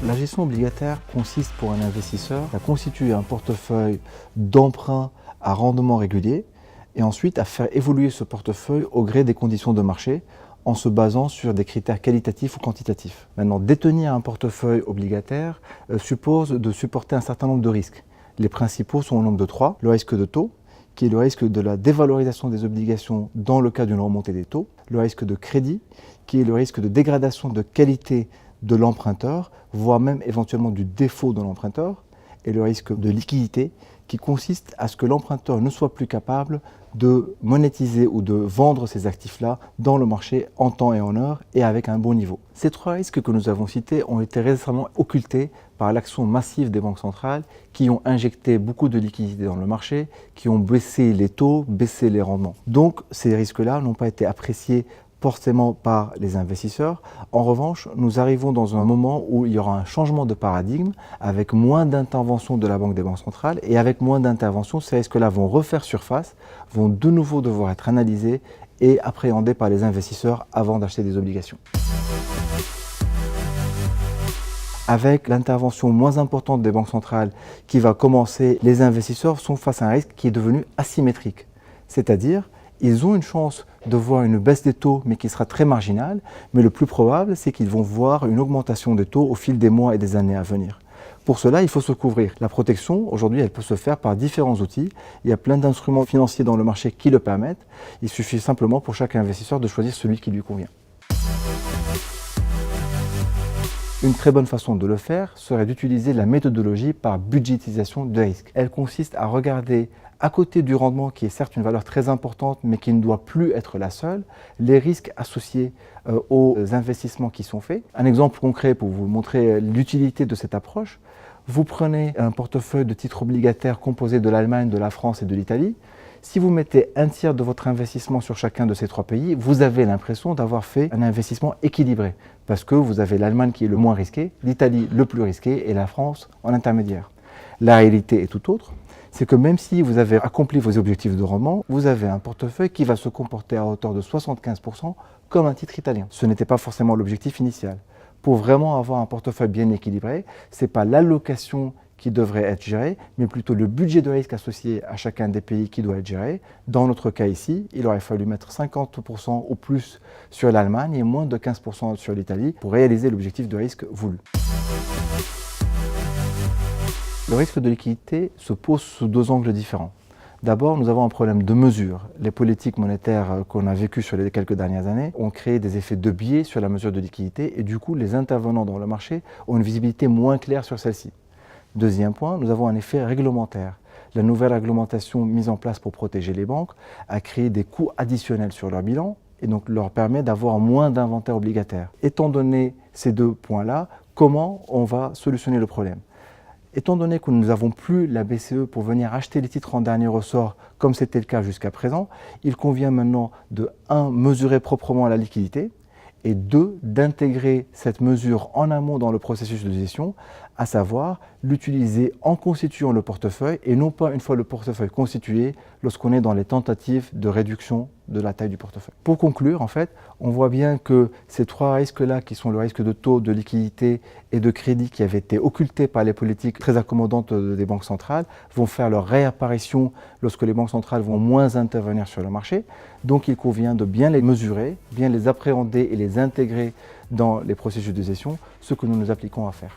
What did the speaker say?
La gestion obligataire consiste pour un investisseur à constituer un portefeuille d'emprunts à rendement régulier et ensuite à faire évoluer ce portefeuille au gré des conditions de marché en se basant sur des critères qualitatifs ou quantitatifs. Maintenant, détenir un portefeuille obligataire suppose de supporter un certain nombre de risques. Les principaux sont au nombre de 3. Le risque de taux, qui est le risque de la dévalorisation des obligations dans le cas d'une remontée des taux. Le risque de crédit, qui est le risque de dégradation de qualité de l'emprunteur, voire même éventuellement du défaut de l'emprunteur, et le risque de liquidité qui consiste à ce que l'emprunteur ne soit plus capable de monétiser ou de vendre ces actifs-là dans le marché en temps et en heure et avec un bon niveau. Ces 3 risques que nous avons cités ont été récemment occultés par l'action massive des banques centrales qui ont injecté beaucoup de liquidités dans le marché, qui ont baissé les taux, baissé les rendements. Donc ces risques-là n'ont pas été appréciés forcément par les investisseurs. En revanche, nous arrivons dans un moment où il y aura un changement de paradigme avec moins d'intervention de la Banque des banques centrales et avec moins d'intervention, ces risques-là vont refaire surface, vont de nouveau devoir être analysés et appréhendés par les investisseurs avant d'acheter des obligations. Avec l'intervention moins importante des banques centrales qui va commencer, les investisseurs sont face à un risque qui est devenu asymétrique. C'est-à-dire, ils ont une chance de voir une baisse des taux, mais qui sera très marginale. Mais le plus probable, c'est qu'ils vont voir une augmentation des taux au fil des mois et des années à venir. Pour cela, il faut se couvrir. La protection, aujourd'hui, elle peut se faire par différents outils. Il y a plein d'instruments financiers dans le marché qui le permettent. Il suffit simplement pour chaque investisseur de choisir celui qui lui convient. Une très bonne façon de le faire serait d'utiliser la méthodologie par budgétisation de risque. Elle consiste à regarder à côté du rendement, qui est certes une valeur très importante, mais qui ne doit plus être la seule, les risques associés aux investissements qui sont faits. Un exemple concret pour vous montrer l'utilité de cette approche, vous prenez un portefeuille de titres obligataires composé de l'Allemagne, de la France et de l'Italie. Si vous mettez un tiers de votre investissement sur chacun de ces 3 pays, vous avez l'impression d'avoir fait un investissement équilibré, parce que vous avez l'Allemagne qui est le moins risqué, l'Italie le plus risqué et la France en intermédiaire. La réalité est tout autre. C'est que même si vous avez accompli vos objectifs de rendement, vous avez un portefeuille qui va se comporter à hauteur de 75% comme un titre italien. Ce n'était pas forcément l'objectif initial. Pour vraiment avoir un portefeuille bien équilibré, ce n'est pas l'allocation qui devrait être gérée, mais plutôt le budget de risque associé à chacun des pays qui doit être géré. Dans notre cas ici, il aurait fallu mettre 50% ou plus sur l'Allemagne et moins de 15% sur l'Italie pour réaliser l'objectif de risque voulu. Le risque de liquidité se pose sous 2 angles différents. D'abord, nous avons un problème de mesure. Les politiques monétaires qu'on a vécues sur les quelques dernières années ont créé des effets de biais sur la mesure de liquidité et du coup, les intervenants dans le marché ont une visibilité moins claire sur celle-ci. Deuxième point, nous avons un effet réglementaire. La nouvelle réglementation mise en place pour protéger les banques a créé des coûts additionnels sur leur bilan et donc leur permet d'avoir moins d'inventaire obligataire. Étant donné ces 2 points-là, comment on va solutionner le problème ? Étant donné que nous n'avons plus la BCE pour venir acheter les titres en dernier ressort, comme c'était le cas jusqu'à présent, il convient maintenant de 1. Mesurer proprement la liquidité et 2. D'intégrer cette mesure en amont dans le processus de gestion, à savoir l'utiliser en constituant le portefeuille et non pas une fois le portefeuille constitué lorsqu'on est dans les tentatives de réduction de la taille du portefeuille. Pour conclure, en fait, on voit bien que ces 3 risques-là, qui sont le risque de taux, de liquidité et de crédit qui avaient été occultés par les politiques très accommodantes des banques centrales, vont faire leur réapparition lorsque les banques centrales vont moins intervenir sur le marché. Donc il convient de bien les mesurer, bien les appréhender et les intégrer dans les processus de gestion, ce que nous nous appliquons à faire.